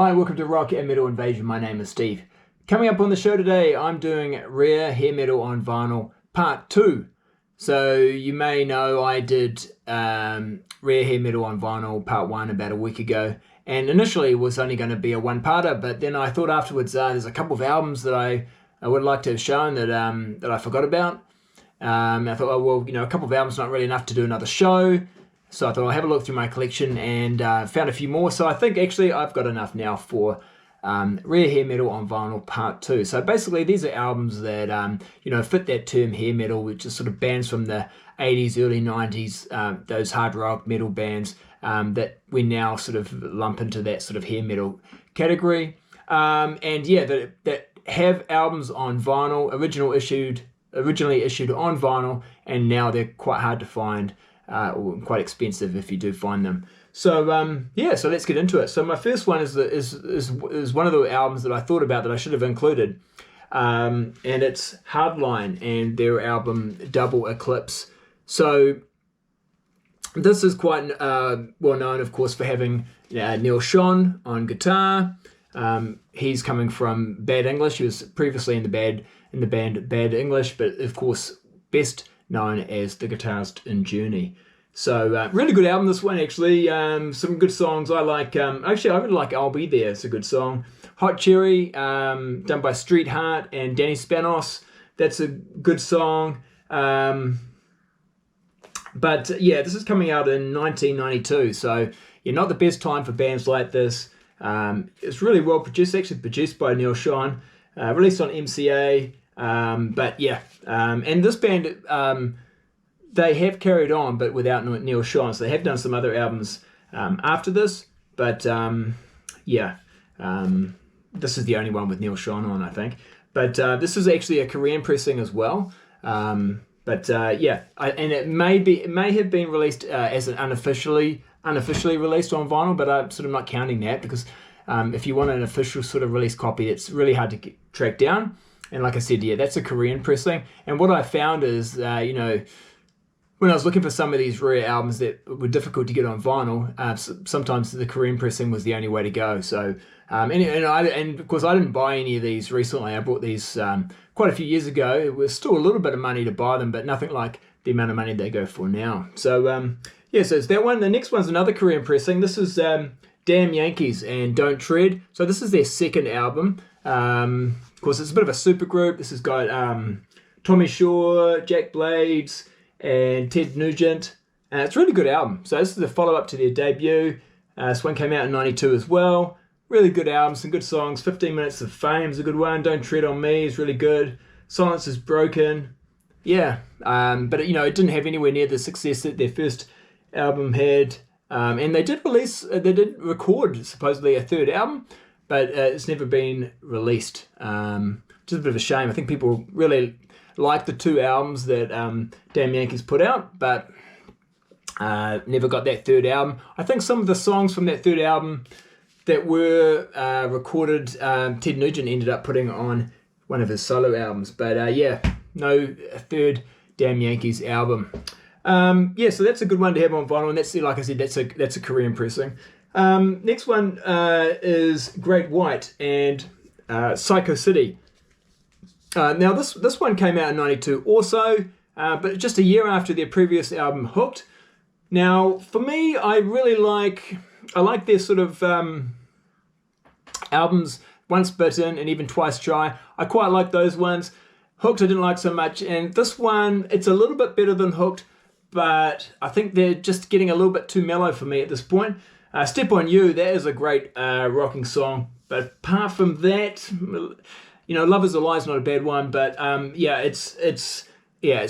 Hi, welcome to Rock and Metal Invasion. My name is Steve. Coming up on the show today, I'm doing Rare Hair Metal on Vinyl Part 2. So you may know I did Rare Hair Metal on Vinyl Part 1 about a week ago. And initially it was only going to be a one-parter, but then I thought afterwards there's a couple of albums that I would like to have shown that I forgot about. I thought, a couple of albums not really enough to do another show. So I thought I'll have a look through my collection and found a few more. So I think actually I've got enough now for Rare Hair Metal on Vinyl Part 2. So basically these are albums that, fit that term hair metal, which is sort of bands from the 80s, early 90s, those hard rock metal bands that we now sort of lump into that sort of hair metal category. That have albums on vinyl, originally issued on vinyl, and now they're quite hard to find. Or quite expensive if you do find them. So so let's get into it. So my first one is one of the albums that I thought about that I should have included, and it's Hardline and their album Double Eclipse. So this is quite well known, of course, for having Neil Schon on guitar. He's coming from Bad English. He was previously in the band Bad English, but of course best known as the guitarist in Journey. So really good album, this one actually. Some good songs. I like. I really like "I'll Be There." It's a good song. Hot Cherry, done by Street Heart and Danny Spanos. That's a good song. This is coming out in 1992. So not the best time for bands like this. It's really well produced. Actually produced by Neil Schon. Released on MCA. And this band, they have carried on, but without Neil Schon. So they have done some other albums after this, but this is the only one with Neil Schon on, I think. But this is actually a Korean pressing as well. And it may have been released as an unofficially released on vinyl, but I'm sort of not counting that because if you want an official sort of release copy, it's really hard to track down. And like I said, that's a Korean pressing. And what I found is, when I was looking for some of these rare albums that were difficult to get on vinyl, sometimes the Korean pressing was the only way to go. So, and of course, I didn't buy any of these recently. I bought these quite a few years ago. It was still a little bit of money to buy them, but nothing like the amount of money they go for now. So, so it's that one. The next one's another Korean pressing. This is Damn Yankees and Don't Tread. So this is their second album. Of course, it's a bit of a super group. This has got Tommy Shaw, Jack Blades, and Ted Nugent. It's a really good album. So this is a follow-up to their debut. This one came out in 92 as well. Really good album, some good songs. 15 Minutes of Fame is a good one. Don't Tread on Me is really good. Silence is Broken. Yeah, but it didn't have anywhere near the success that their first album had. And they did record supposedly a third album, but it's never been released. Just a bit of a shame. I think people really like the two albums that Damn Yankees put out, but never got that third album. I think some of the songs from that third album that were recorded, Ted Nugent ended up putting on one of his solo albums. But no third Damn Yankees album. So that's a good one to have on vinyl, and that's, like I said, that's a Korean pressing. Next one is Great White and Psycho City. Now this one came out in 92 also, but just a year after their previous album Hooked. Now for me, I like their sort of albums Once Bitten and even Twice Shy. I quite like those ones. Hooked I didn't like so much, and this one, it's a little bit better than Hooked, but I think they're just getting a little bit too mellow for me at this point. Step on You, that is a great rocking song, but apart from that, Love is a Lie is not a bad one, but it's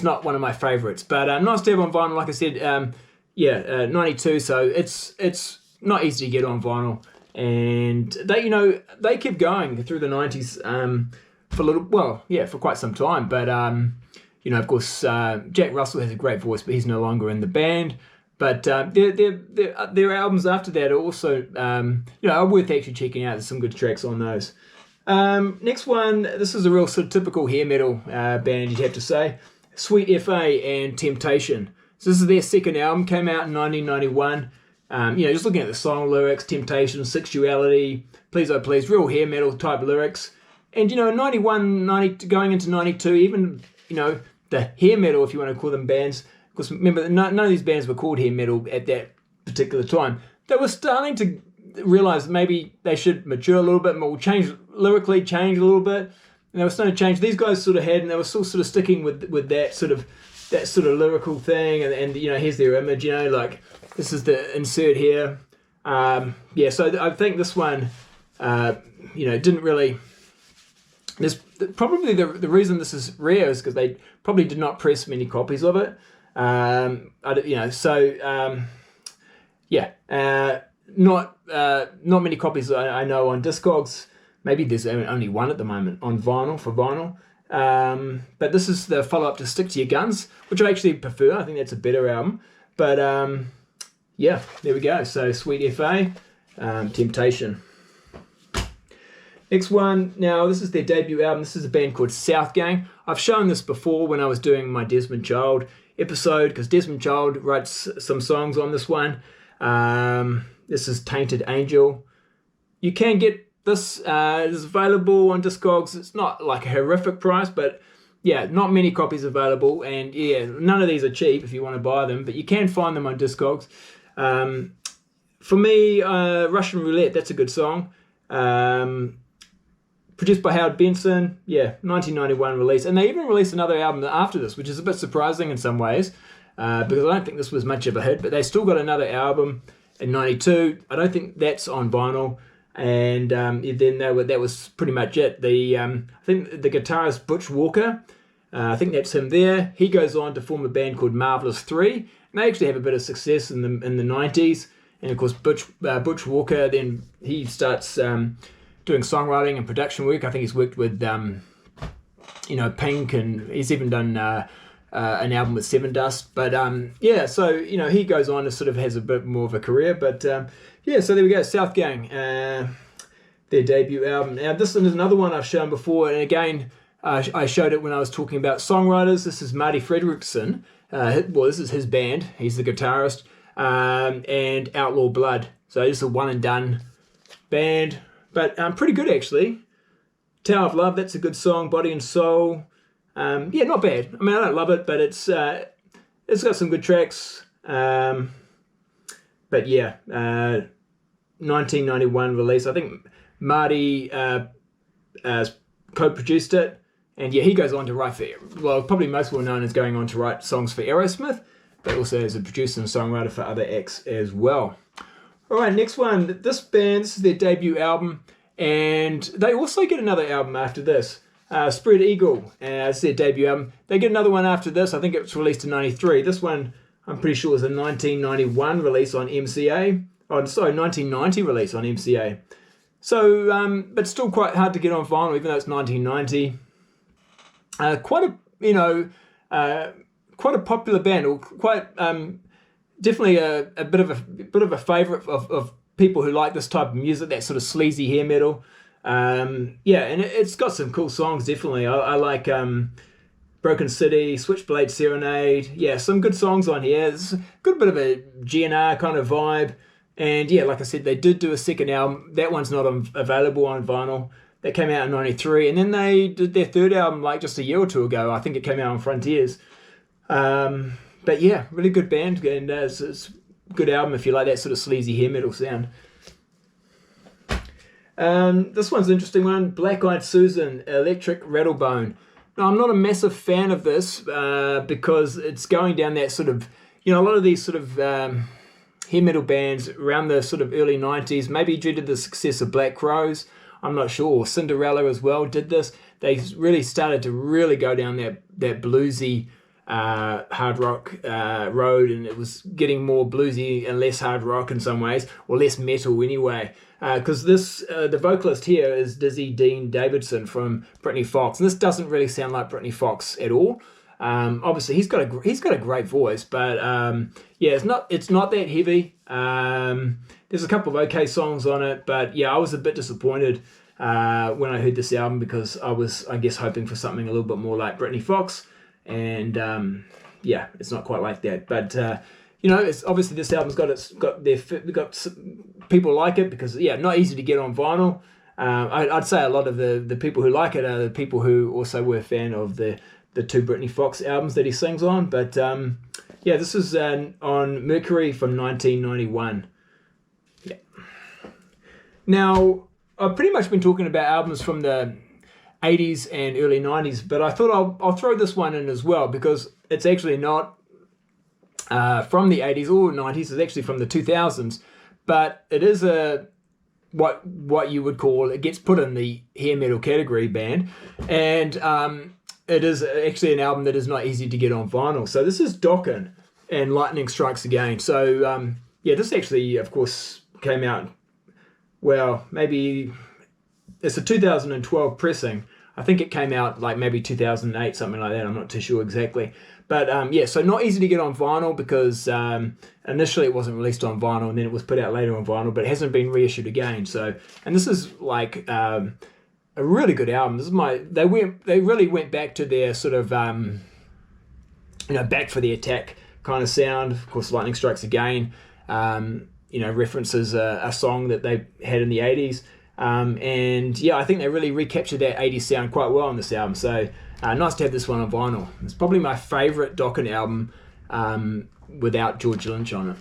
not one of my favorites. But nice to have on vinyl, like I said, 92, so it's not easy to get on vinyl, and they kept going through the 90s for quite some time, but of course Jack Russell has a great voice, but he's no longer in the band. But their albums after that are also are worth actually checking out. There's some good tracks on those. Next one, this is a real sort of typical hair metal band, you'd have to say. Sweet FA and Temptation. So this is their second album, came out in 1991. Just looking at the song lyrics, temptation, sexuality, please oh please, real hair metal type lyrics. And, 91, 90, going into 92, even, the hair metal, if you want to call them bands, because remember, none of these bands were called hair metal at that particular time. They were starting to realize maybe they should mature a little bit more, change lyrically, change a little bit. And they were starting to change. These guys sort of had, and they were still sort of sticking with that sort of lyrical thing. And here's their image. Like this is the insert here. So I think this one, didn't really. There's probably the reason this is rare is because they probably did not press many copies of it. Not many copies I know on Discogs. Maybe there's only one at the moment on vinyl. But this is the follow-up to Stick to Your Guns, which I actually prefer. I think that's a better album. But there we go. So Sweet FA, Temptation. Next one, now this is their debut album. This is a band called South Gang. I've shown this before when I was doing my Desmond Child episode, because Desmond Child writes some songs on this one. This is Tainted Angel. You can get this, it is available on Discogs. It's not like a horrific price, but not many copies available. And none of these are cheap if you want to buy them, but you can find them on Discogs. For me, Russian Roulette, that's a good song. Produced by Howard Benson, 1991 release. And they even released another album after this, which is a bit surprising in some ways, because I don't think this was much of a hit, but they still got another album in 92. I don't think that's on vinyl. And then that was pretty much it. I think the guitarist Butch Walker, I think that's him there. He goes on to form a band called Marvelous 3. And they actually have a bit of success in the 90s. And of course, Butch Walker, then he starts doing songwriting and production work. I think he's worked with, Pink, and he's even done an album with Seven Dust. But he goes on to sort of has a bit more of a career. But so there we go, South Gang, their debut album. Now this is another one I've shown before, and again, I showed it when I was talking about songwriters. This is Marty Fredriksson. This is his band. He's the guitarist. And Outlaw Blood. So just a one and done band, but pretty good actually. Tower of Love, that's a good song. Body and Soul, not bad. I mean, I don't love it, but it's got some good tracks. 1991 release. I think Marty co-produced it, and he goes on to write probably most well known as going on to write songs for Aerosmith, but also as a producer and songwriter for other acts as well. All right, next one. This is their debut album, and they also get another album after this. Spread Eagle, it's their debut album. They get another one after this. I think it was released in 93. This one, I'm pretty sure, was a 1991 release on MCA. 1990 release on MCA. So, but still quite hard to get on vinyl, even though it's 1990. Quite a popular band, or quite definitely a bit of a favorite of people who like this type of music, that sort of sleazy hair metal. And it's got some cool songs. Definitely, I like Broken City, Switchblade Serenade. Some good songs on here. It's a good bit of a GNR kind of vibe. And like I said, they did do a second album. That one's not available on vinyl. That came out in 93, and then they did their third album like just a year or two ago. I think it came out on Frontiers. Really good band, and it's a good album if you like that sort of sleazy hair metal sound. This one's an interesting one. Blackeyed Susan, Electric Rattlebone. Now, I'm not a massive fan of this because it's going down that sort of, a lot of these sort of hair metal bands around the sort of early 90s, maybe due to the success of Black Crowes, I'm not sure. Cinderella as well did this. They really started to really go down that bluesy hard rock road, and it was getting more bluesy and less hard rock in some ways, or less metal anyway. Because the vocalist here is Dizzy Dean Davidson from Britney Fox, and this doesn't really sound like Britney Fox at all. Obviously, he's got a great voice, but it's not that heavy. There's a couple of okay songs on it, but I was a bit disappointed when I heard this album, because I was, I guess, hoping for something a little bit more like Britney Fox, and it's not quite like that. But you know, it's obviously this album's got people like it because not easy to get on vinyl. I'd say a lot of the people who like it are the people who also were a fan of the two Britney Fox albums that he sings on. But this is on Mercury from 1991. Yeah. Now, I've pretty much been talking about albums from the 80s and early 90s, but I thought I'll throw this one in as well because it's actually not from the 80s or 90s. It's actually from the 2000s, but it is what you would call, it gets put in the hair metal category band, and it is actually an album that is not easy to get on vinyl. So this is Dokken and Lightning Strikes Again. So this actually, of course, came out, well, maybe it's a 2012 pressing. I think it came out like maybe 2008, something like that. I'm not too sure exactly. But so not easy to get on vinyl because initially it wasn't released on vinyl and then it was put out later on vinyl, but it hasn't been reissued again. So, and this is like a really good album. This is they really went back to their sort of back for the attack kind of sound. Of course, Lightning Strikes Again. References a song that they had in the 80s. I think they really recaptured that 80s sound quite well on this album. So nice to have this one on vinyl. It's probably my favourite Dokken album without George Lynch on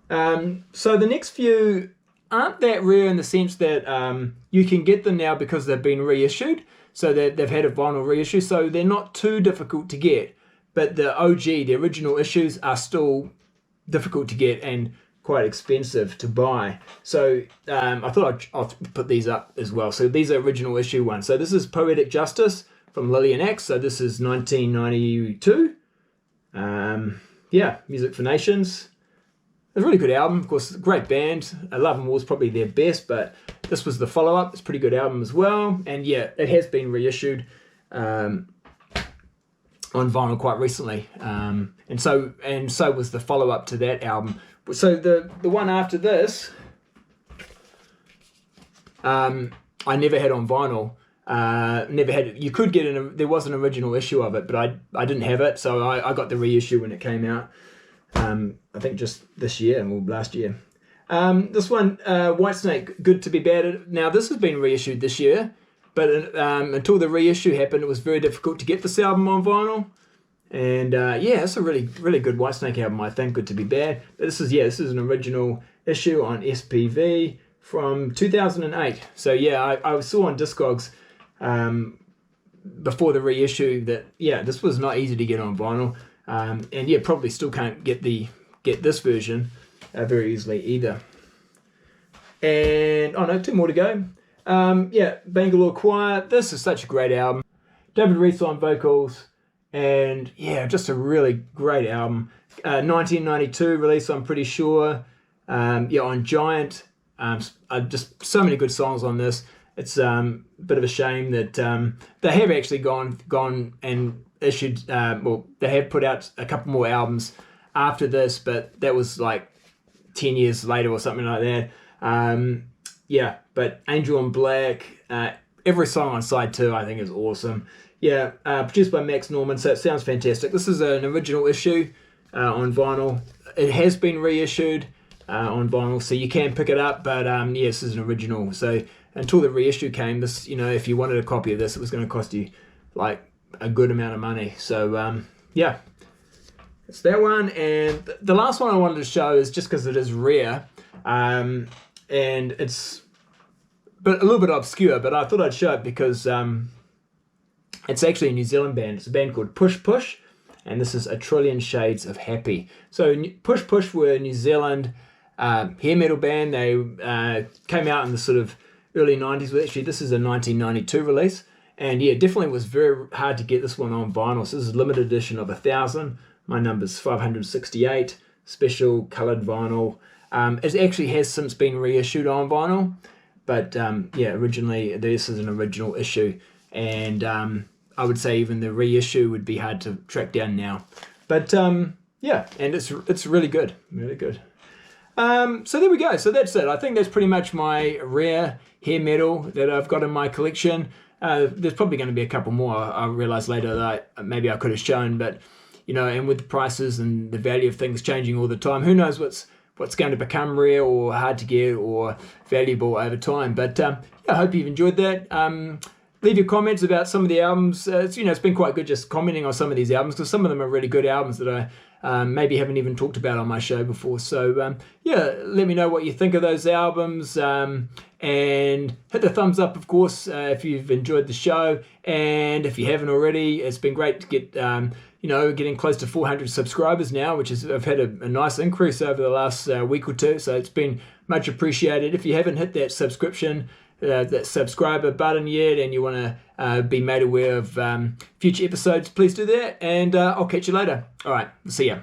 it. So the next few aren't that rare in the sense that you can get them now because they've been reissued. So they've had a vinyl reissue. So they're not too difficult to get. But the OG, the original issues, are still difficult to get and quite expensive to buy. So I thought I'll put these up as well. So these are original issue ones. So this is Poetic Justice from Lillian X. So this is 1992. Music for Nations. It's a really good album. Of course, great band. Love and War is probably their best, but this was the follow-up. It's a pretty good album as well. And it has been reissued on vinyl quite recently. And so was the follow-up to that album. So the one after this, I never had on vinyl. Never had it. You could get there was an original issue of it, but I didn't have it, so I got the reissue when it came out. I think just this year, or last year. This one, Whitesnake, Good to Be Bad. Now this has been reissued this year, but until the reissue happened, it was very difficult to get this album on vinyl. And it's a really, really good Whitesnake album, I think, Good to Be Bad. But this is an original issue on SPV from 2008. So I saw on Discogs before the reissue that this was not easy to get on vinyl, and probably still can't get this version very easily either. And two more to go. Bangalore Choir. This is such a great album. David Reese on vocals. And just a really great album. 1992 release, I'm pretty sure. On Giant. Just so many good songs on this. It's a bit of a shame that they have actually gone and issued. They have put out a couple more albums after this, but that was like 10 years later or something like that. But Angel in Black, every song on side 2 I think is awesome. Produced by Max Norman, so it sounds fantastic. This is an original issue on vinyl. It has been reissued on vinyl, so you can pick it up, but this is an original. So until the reissue came, this, if you wanted a copy of this, it was going to cost you like a good amount of money. So it's that one. And the last one I wanted to show is just because it is rare, and it's a little bit obscure, but I thought I'd show it because it's actually a New Zealand band. It's a band called Push Push, and this is A Trillion Shades of Happy. So Push Push were a New Zealand hair metal band. They came out in the sort of early 90s. Well, actually, this is a 1992 release, and definitely was very hard to get this one on vinyl. So this is a limited edition of 1,000. My number's 568, special coloured vinyl. It actually has since been reissued on vinyl, but originally this is an original issue, and I would say even the reissue would be hard to track down now. But and it's really good, really good. So there we go. So that's it. I think that's pretty much my rare hair metal that I've got in my collection. There's probably going to be a couple more. I realised later that maybe I could have shown, but and with the prices and the value of things changing all the time, who knows what's going to become rare or hard to get or valuable over time. But I hope you've enjoyed that. Leave your comments about some of the albums. It's been quite good just commenting on some of these albums, because some of them are really good albums that I maybe haven't even talked about on my show before. So let me know what you think of those albums, and hit the thumbs up, of course, if you've enjoyed the show. And if you haven't already, it's been great to get getting close to 400 subscribers now, which is, I've had a nice increase over the last week or two, so it's been much appreciated. If you haven't hit that that subscriber button yet, and you want to be made aware of future episodes, please do that, and I'll catch you later. All right, see ya.